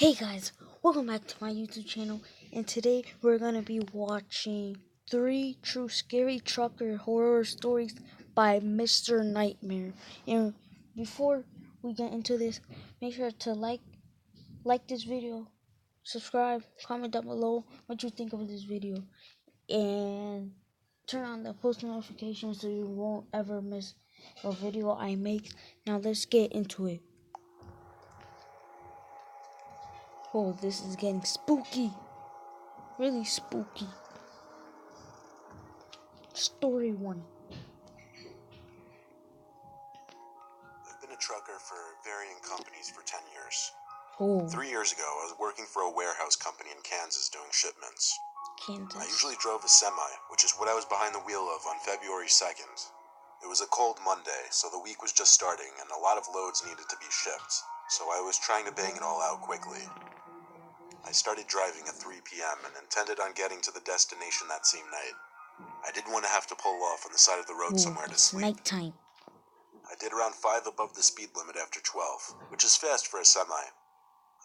Hey guys, welcome back to my YouTube channel, and today we're gonna be watching 3 true scary trucker horror stories by Mr. Nightmare. And before we get into this, make sure to like this video, subscribe, comment down below what you think of this video, and turn on the post notifications so you won't ever miss a video I make. Now let's get into it. Oh, this is getting spooky. Really spooky. Story 1. I've been a trucker for varying companies for 10 years. Oh, 3 years ago, I was working for a warehouse company in Kansas doing shipments. I Kansas. usually drove a semi, which is what I was behind the wheel of on February 2nd. It was a cold Monday, so the week was just starting and a lot of loads needed to be shipped, so I was trying to bang it all out quickly. I started driving at 3 p.m. and intended on getting to the destination that same night. I didn't want to have to pull off on the side of the road somewhere to It's sleep. nighttime. I did around 5 above the speed limit after 12, which is fast for a semi.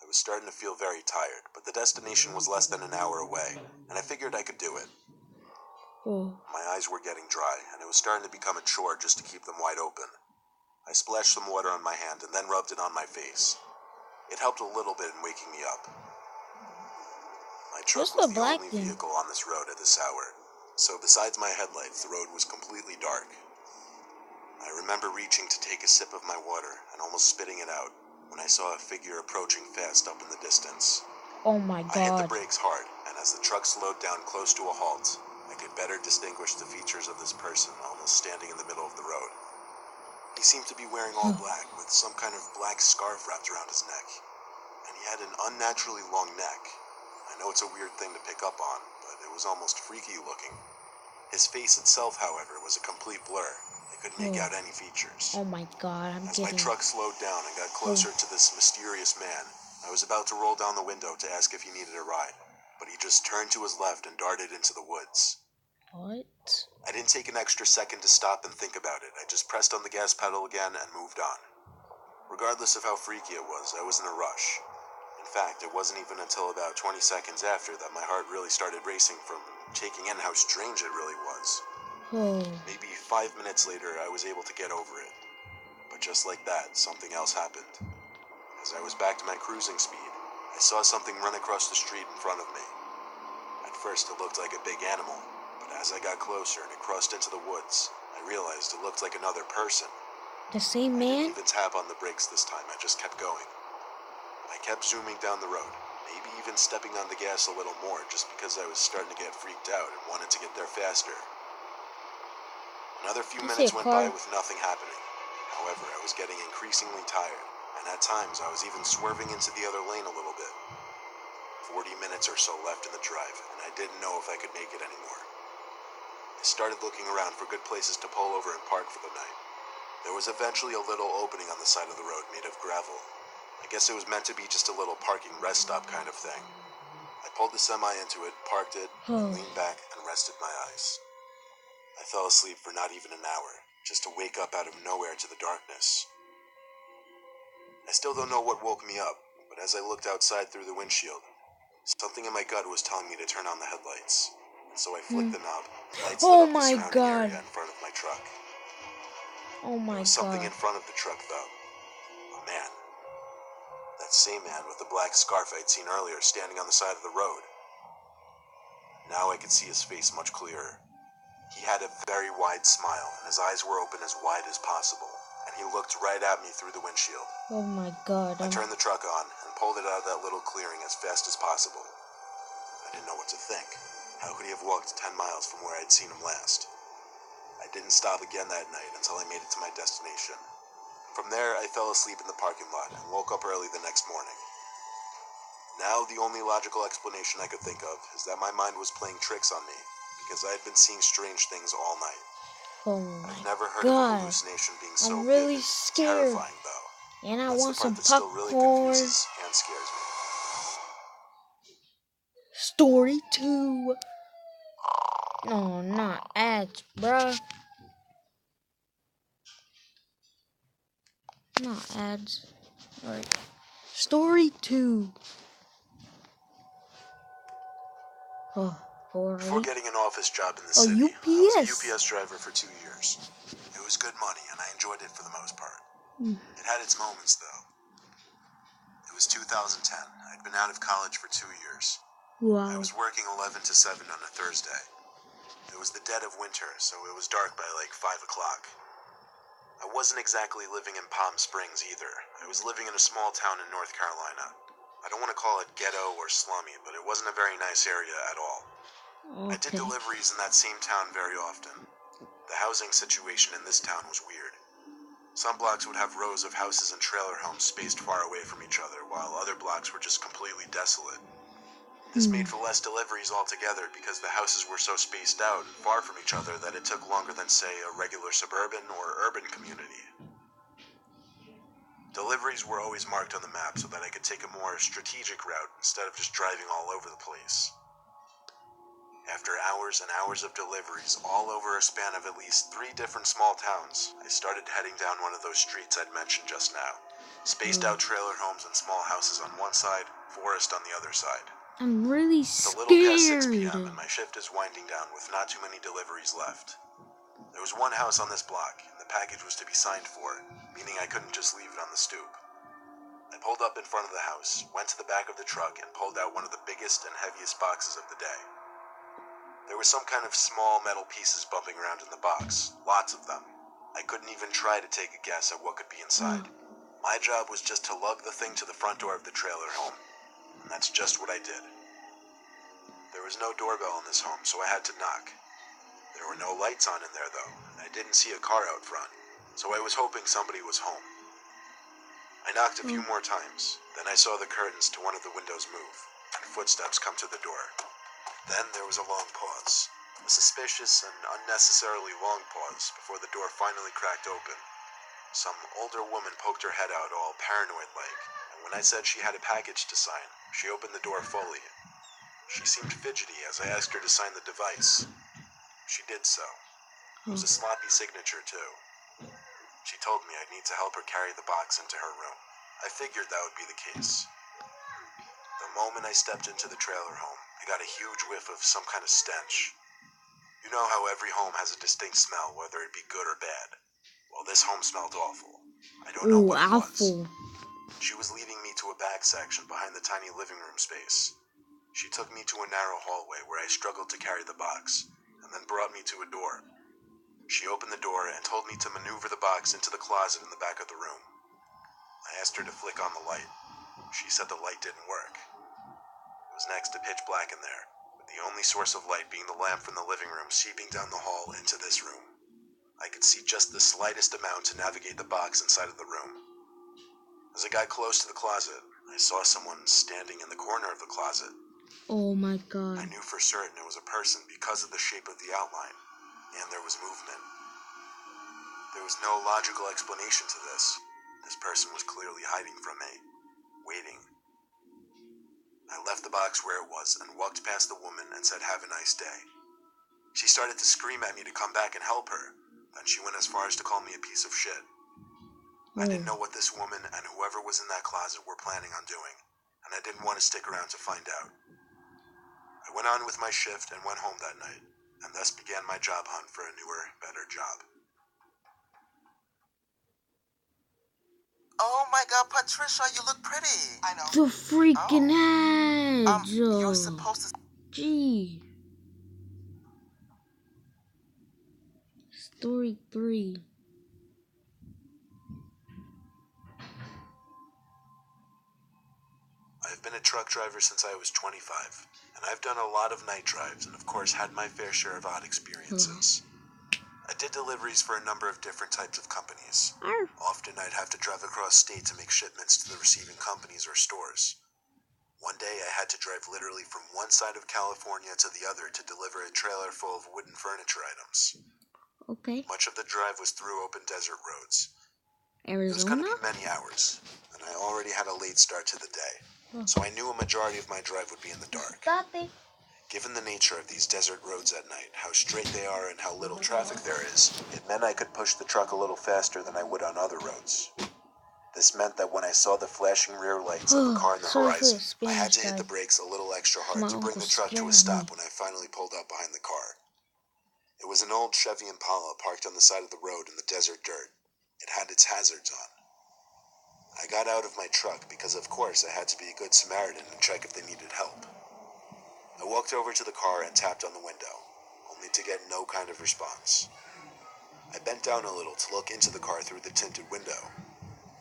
I was starting to feel very tired, but the destination was less than an hour away, and I figured I could do it. Oh, My eyes were getting dry, and it was starting to become a chore just to keep them wide open. I splashed some water on my hand and then rubbed it on my face. It helped a little bit in waking me up. My truck what's was the the black only thing? vehicle on this road at this hour, so besides my headlights, the road was completely dark. I remember reaching to take a sip of my water and almost spitting it out when I saw a figure approaching fast up in the distance. Oh my I hit the god. brakes hard, and as the truck slowed down close to a halt, I could better distinguish the features of this person almost standing in the middle of the road. He seemed to be wearing all black with some kind of black scarf wrapped around his neck, and he had an unnaturally long neck. I know it's a weird thing to pick up on, but it was almost freaky looking. His face itself, however, was a complete blur. I couldn't make out any features. Oh my god, I'm As my getting... truck slowed down and got closer to this mysterious man, I was about to roll down the window to ask if he needed a ride, but he just turned to his left and darted into the woods. What? I didn't take an extra second to stop and think about it. I just pressed on the gas pedal again and moved on. Regardless of how freaky it was, I was in a rush. In fact, it wasn't even until about 20 seconds after that my heart really started racing from taking in how strange it really was. Oh, Maybe 5 minutes later, I was able to get over it. But just like that, something else happened. As I was back to my cruising speed, I saw something run across the street in front of me. At first, it looked like a big animal, but as I got closer and it crossed into the woods, I realized it looked like another person. the same I didn't man? even tap on the brakes this time, I just kept going. I kept zooming down the road, maybe even stepping on the gas a little more just because I was starting to get freaked out and wanted to get there faster. Another few You see a minutes went by car? with nothing happening. However, I was getting increasingly tired, and at times I was even swerving into the other lane a little bit. 40 minutes or so left in the drive, and I didn't know if I could make it anymore. I started looking around for good places to pull over and park for the night. There was eventually a little opening on the side of the road made of gravel. I guess it was meant to be just a little parking rest stop kind of thing. I pulled the semi into it, parked it, and leaned back and rested my eyes. I fell asleep for not even an hour, just to wake up out of nowhere to the darkness. I still don't know what woke me up, but as I looked outside through the windshield, something in my gut was telling me to turn on the headlights. And so I flicked the knob, and lights lit Oh up the my surrounding god. area in front of my truck. Oh There my was something god. in front of the truck, though. A man. That same man with the black scarf I'd seen earlier standing on the side of the road. Now I could see his face much clearer. He had a very wide smile, and his eyes were open as wide as possible, and he looked right at me through the windshield. Oh my god. I turned the truck on and pulled it out of that little clearing as fast as possible. I didn't know what to think. How could he have walked 10 miles from where I'd seen him last? I didn't stop again that night until I made it to my destination. From there, I fell asleep in the parking lot and woke up early the next morning. Now, the only logical explanation I could think of is that my mind was playing tricks on me, because I had been seeing strange things all night. Oh I've my never heard of a god. hallucination being so I'm really vivid, scared. terrifying though. And I That's want the part some that still really popcorn. confuses and scares me. Story 2. No, not ads, bruh. Not ads. Alright. Story 2. Oh, Before alright. getting an office job in the Oh, city, I was a UPS. UPS driver for 2 years. It was good money, and I enjoyed it for the most part. Mm. It had its moments, though. It was 2010. I'd been out of college for 2 years. Wow. I was working 11 to 7 on a Thursday. It was the dead of winter, so it was dark by like 5 o'clock. I wasn't exactly living in Palm Springs either. I was living in a small town in North Carolina. I don't want to call it ghetto or slummy, but it wasn't a very nice area at all. I did Okay. deliveries in that same town very often. The housing situation in this town was weird. Some blocks would have rows of houses and trailer homes spaced far away from each other, while other blocks were just completely desolate. This made for less deliveries altogether because the houses were so spaced out and far from each other that it took longer than, say, a regular suburban or urban community. Deliveries were always marked on the map so that I could take a more strategic route instead of just driving all over the place. After hours and hours of deliveries, all over a span of at least 3 different small towns, I started heading down one of those streets I'd mentioned just now. Spaced out trailer homes and small houses on one side, forest on the other side. I'm really It's a little past 6 scared. p.m. and my shift is winding down with not too many deliveries left. There was one house on this block, and the package was to be signed for, meaning I couldn't just leave it on the stoop. I pulled up in front of the house, went to the back of the truck, and pulled out one of the biggest and heaviest boxes of the day. There were some kind of small metal pieces bumping around in the box, lots of them. I couldn't even try to take a guess at what could be inside. My job was just to lug the thing to the front door of the trailer home, and that's just what I did. There was no doorbell in this home, so I had to knock. There were no lights on in there, though, and I didn't see a car out front, so I was hoping somebody was home. I knocked a few more times, then I saw the curtains to one of the windows move, and footsteps come to the door. Then there was a long pause, a suspicious and unnecessarily long pause before the door finally cracked open. Some older woman poked her head out all paranoid-like, and when I said she had a package to sign, she opened the door fully. She seemed fidgety as I asked her to sign the device. She did so. It was a sloppy signature, too. She told me I'd need to help her carry the box into her room. I figured that would be the case. The moment I stepped into the trailer home, I got a huge whiff of some kind of stench. You know how every home has a distinct smell, whether it be good or bad? Well, this home smelled awful. I don't know what it was. Awful. She was leading me to a back section behind the tiny living room space. She took me to a narrow hallway where I struggled to carry the box, and then brought me to a door. She opened the door and told me to maneuver the box into the closet in the back of the room. I asked her to flick on the light. She said the light didn't work. It was next to pitch black in there, with the only source of light being the lamp from the living room seeping down the hall into this room. I could see just the slightest amount to navigate the box inside of the room. As I got close to the closet, I saw someone standing in the corner of the closet. Oh my I god. knew for certain it was a person because of the shape of the outline, and there was movement. There was no logical explanation to this. This person was clearly hiding from me, waiting. I left the box where it was and walked past the woman and said, "Have a nice day." She started to scream at me to come back and help her, then she went as far as to call me a piece of shit. I didn't know what this woman and whoever was in that closet were planning on doing, and I didn't want to stick around to find out. I went on with my shift and went home that night, and thus began my job hunt for a newer, better job. Oh my god, Patricia, you look pretty. I know. The freaking ads. You're supposed to. Gee. Story 3. I've been a truck driver since I was 25, and I've done a lot of night drives and of course had my fair share of odd experiences. I did deliveries for a number of different types of companies. Often I'd have to drive across state to make shipments to the receiving companies or stores. One day I had to drive literally from one side of California to the other to deliver a trailer full of wooden furniture items. Okay. Much of the drive was through open desert roads. It was going Arizona? to be many hours, and I already had a late start to the day, so I knew a majority of my drive would be in the dark. Given the nature of these desert roads at night, how straight they are and how little traffic there is, it meant I could push the truck a little faster than I would on other roads. This meant that when I saw the flashing rear lights of the car on the Sorry for the horizon, I had Spanish to hit guy. the brakes a little extra My hard to bring uncle the truck to a scared stop me. when I finally pulled up behind the car. It was an old Chevy Impala parked on the side of the road in the desert dirt. It had its hazards on. I got out of my truck because, of course, I had to be a good Samaritan and check if they needed help. I walked over to the car and tapped on the window, only to get no kind of response. I bent down a little to look into the car through the tinted window.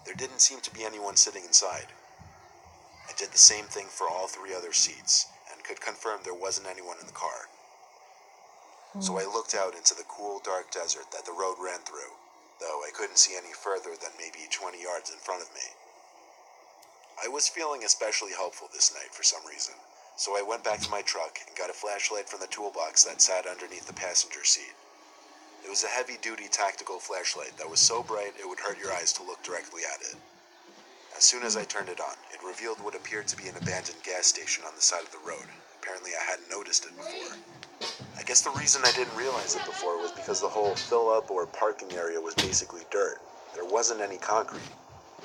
There didn't seem to be anyone sitting inside. I did the same thing for all 3 other seats, and could confirm there wasn't anyone in the car. So I looked out into the cool, dark desert that the road ran through, though I couldn't see any further than maybe 20 yards in front of me. I was feeling especially hopeful this night for some reason, so I went back to my truck and got a flashlight from the toolbox that sat underneath the passenger seat. It was a heavy-duty tactical flashlight that was so bright it would hurt your eyes to look directly at it. As soon as I turned it on, it revealed what appeared to be an abandoned gas station on the side of the road. Apparently I hadn't noticed it before. I guess the reason I didn't realize it before was because the whole fill-up or parking area was basically dirt. There wasn't any concrete.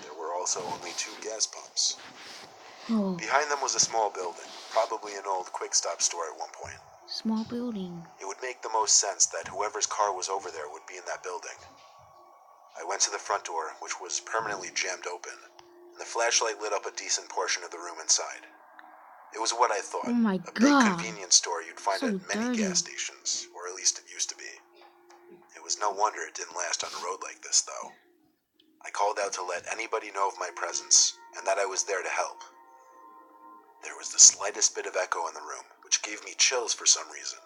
There were also only 2 gas pumps. Oh, Behind them was a small building, probably an old quick-stop store at one point. small building. It would make the most sense that whoever's car was over there would be in that building. I went to the front door, which was permanently jammed open, and the flashlight lit up a decent portion of the room inside. It was what I thought, Oh my a big God. convenience store you'd find So at many dirty. gas stations, or at least it used to be. It was no wonder it didn't last on a road like this, though. I called out to let anybody know of my presence, and that I was there to help. There was the slightest bit of echo in the room, which gave me chills for some reason.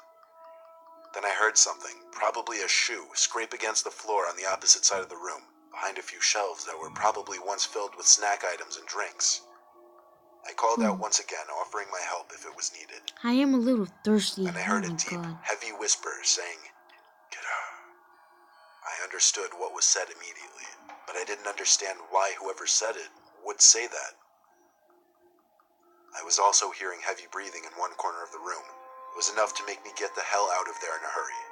Then I heard something, probably a shoe, scrape against the floor on the opposite side of the room, behind a few shelves that were probably once filled with snack items and drinks. I called out once again, offering my help if it was needed. I am a little thirsty. Then I Oh heard my a deep, God. heavy whisper saying, "Get out." I understood what was said immediately, but I didn't understand why whoever said it would say that. I was also hearing heavy breathing in one corner of the room. It was enough to make me get the hell out of there in a hurry.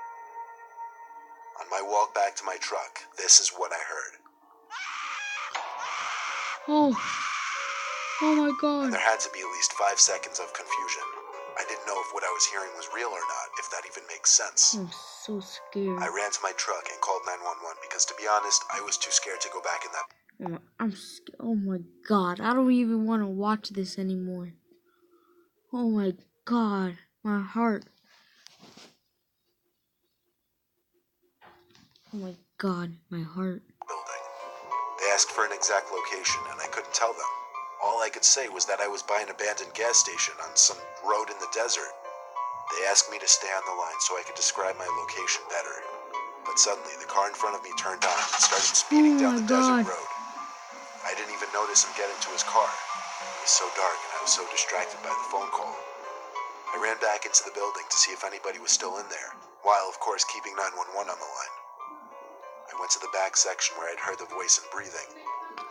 On my walk back to my truck, this is what I heard. Oh. Oh my And God. there had to be at least 5 seconds of confusion. I didn't know if what I was hearing was real or not, if that even makes sense. I'm so scared. I ran to my truck and called 911 because, to be honest, I was too scared to go back in that. Oh my God. I don't even want to watch this anymore. Oh my God. My heart. Oh my God. My heart. Building. They asked for an exact location, and I couldn't tell them. All I could say was that I was by an abandoned gas station on some road in the desert. They asked me to stay on the line so I could describe my location better. But suddenly, the car in front of me turned on and started speeding down the desert road. I didn't even notice him get into his car. It was so dark and I was so distracted by the phone call. I ran back into the building to see if anybody was still in there, while of course keeping 911 on the line. I went to the back section where I'd heard the voice and breathing,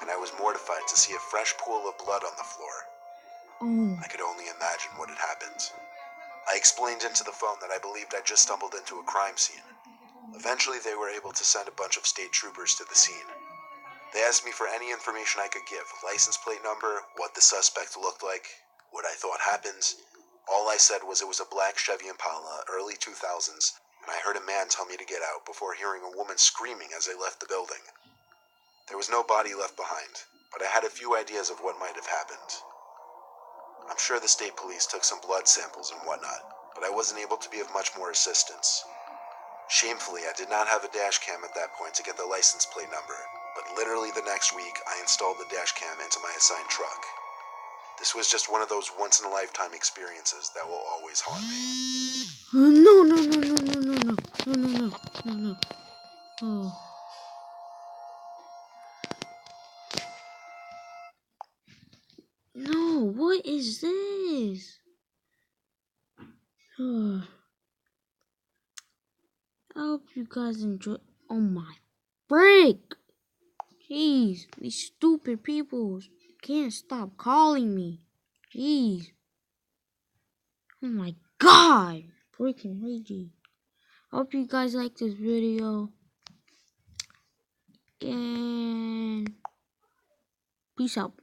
and I was mortified to see a fresh pool of blood on the floor. Oh. I could only imagine what had happened. I explained into the phone that I believed I'd just stumbled into a crime scene. Eventually they were able to send a bunch of state troopers to the scene. They asked me for any information I could give, license plate number, what the suspect looked like, what I thought happened. All I said was it was a black Chevy Impala, early 2000s, and I heard a man tell me to get out before hearing a woman screaming as I left the building. There was no body left behind, but I had a few ideas of what might have happened. I'm sure the state police took some blood samples and whatnot, but I wasn't able to be of much more assistance. Shamefully, I did not have a dash cam at that point to get the license plate number, but literally the next week, I installed the dash cam into my assigned truck. This was just one of those once-in-a-lifetime experiences that will always haunt me. No, no, no, no, no, no, no, no, no, no, no, no. Oh. No, what is this? Oh. I hope you guys enjoy. Oh my break! Jeez, these stupid people can't stop calling me. Jeez. Oh my God! Freaking raging. I hope you guys like this video. And Peace out.